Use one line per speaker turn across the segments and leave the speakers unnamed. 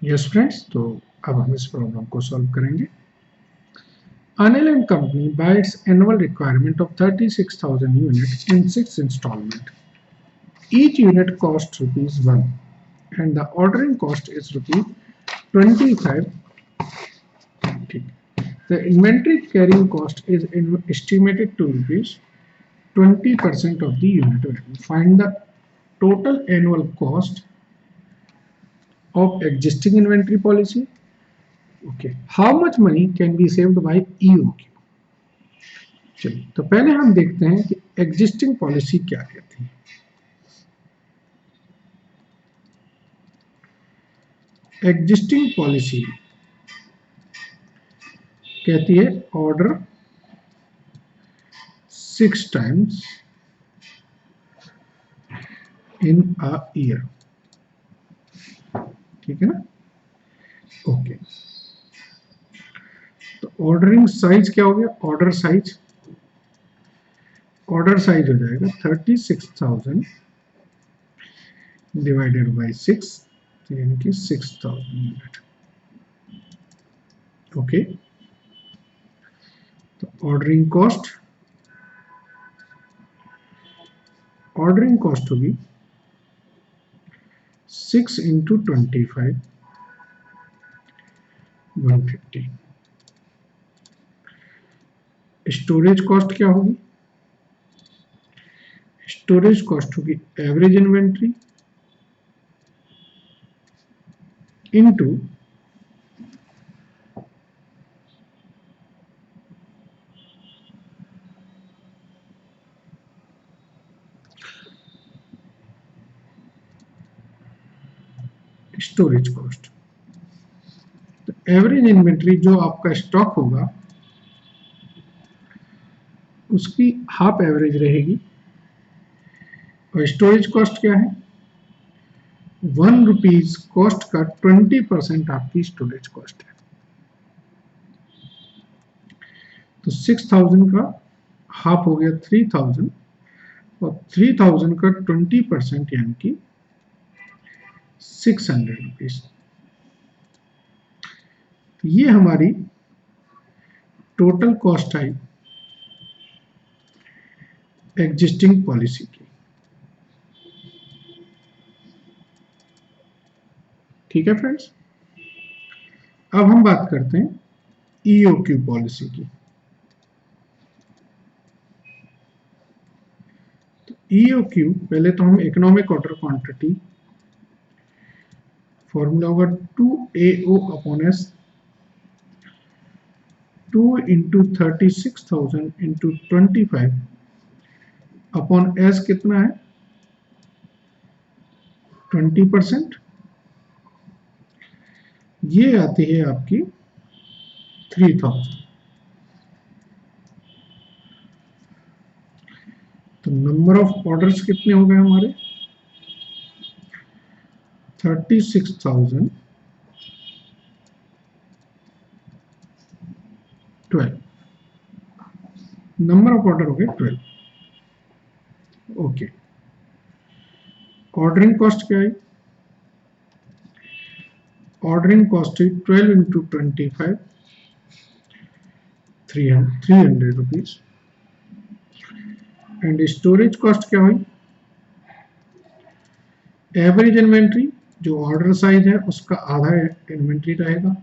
Yes friends, तो अब हम इस प्रॉब्लम को सॉल्व करेंगे। Anil and company buy its annual requirement of 36,000 units in 6 installment. Each unit costs rupees 1 and the ordering cost is rupees 25. The inventory carrying cost is estimated to rupees 20% of the unit value. Find the total annual cost of existing inventory policy. Okay, how much money can be saved by EOQ? चलिए, तो पहले हम देखते हैं कि existing policy क्या कहती है। एग्जिस्टिंग पॉलिसी कहती है order 6 times in a year. ठीक है ना? ओके, तो ऑर्डरिंग साइज क्या हो गया? ऑर्डर साइज हो जाएगा 36,000 डिवाइडेड बाय 6, यानी कि 6,000 यूनिट। ओके, तो ऑर्डरिंग कॉस्ट होगी 6 इंटू 25, 150। स्टोरेज कॉस्ट क्या होगी? स्टोरेज कॉस्ट होगी average inventory into storage cost. तो एवरेज इन्वेंट्री जो आपका स्टॉक होगा उसकी हाफ एवरेज रहेगी, और स्टोरेज कॉस्ट क्या है? 1 रुपीज कॉस्ट का 20% आपकी स्टोरेज कॉस्ट है। तो 6,000 का हाफ हो गया 3,000, और 3,000 का 20% यानी कि 600 रुपीज। तो ये हमारी टोटल कॉस्ट आई एग्जिस्टिंग पॉलिसी की। ठीक है फ्रेंड्स, अब हम बात करते हैं ईओक्यू पॉलिसी की। तो ईओक्यू पहले तो हम इकोनॉमिक ऑर्डर क्वांटिटी, फॉर्मूला होगा 2AO upon S, 2 into 36,000 into 25 upon S कितना है? 20%। ये आती है आपकी 3,000। तो नंबर ऑफ ऑर्डर्स कितने हो गए हमारे? 36,000 12। नंबर ऑफ ऑर्डर हो गए 12। ओके, ऑर्डरिंग कॉस्ट क्या है? ऑर्डरिंग कॉस्ट है 12 into 25, 300 rupees. And storage cost क्या हुई? एवरेज इन्वेंट्री जो ऑर्डर साइज है उसका आधा इन्वेंट्री रहेगा,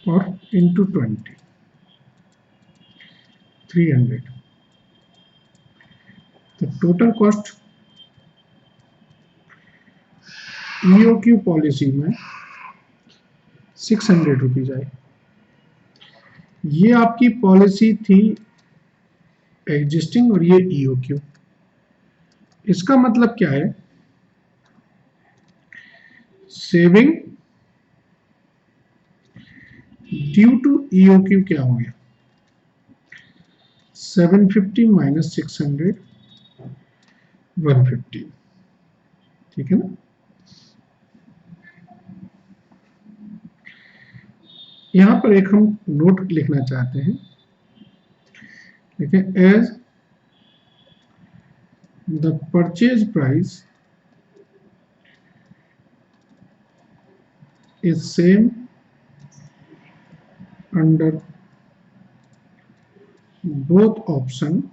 और इंटू 20, 300। तो टोटल कॉस्ट ईओक्यू पॉलिसी में 600 रुपीज आई। ये आपकी पॉलिसी थी एग्जिस्टिंग और ये ईओक्यू। इसका मतलब क्या है? सेविंग ड्यू टू ईओक्यू क्या हो गया? 750 माइनस 600, 150। ठीक है ना? यहां पर एक हम नोट लिखना चाहते हैं, देखिए, as the purchase price is same under both option,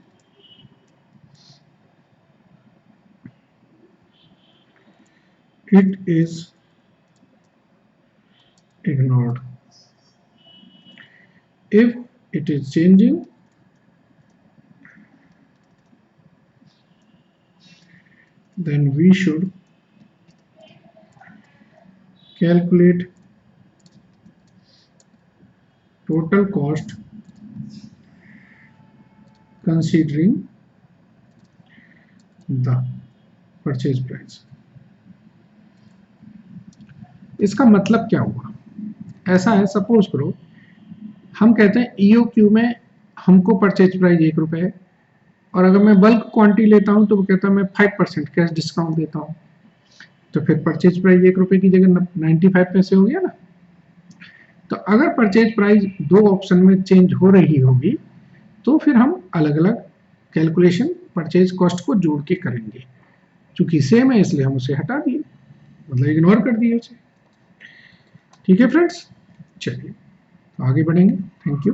it is ignored. If it is changing, then we should calculate total cost considering the purchase price. इसका मतलब क्या हुआ? ऐसा है, सपोज करो हम कहते हैं EOQ में हमको परचेज प्राइस 1 रुपए है, और अगर मैं बल्क क्वांटिटी लेता हूं तो वो कहता है मैं 5% कैश डिस्काउंट देता हूं, तो फिर परचेज प्राइस 1 रुपए की जगह 95 पैसे हो गया ना। तो अगर परचेज प्राइस दो ऑप्शन में चेंज हो रही होगी तो फिर हम अलग अलग कैलकुलेशन परचेज कॉस्ट को जोड़ के करेंगे। चूंकि सेम है इसलिए हम उसे हटा दिए, मतलब इग्नोर कर दिए उसे। ठीक है फ्रेंड्स, चलिए आगे बढ़ेंगे। Thank you.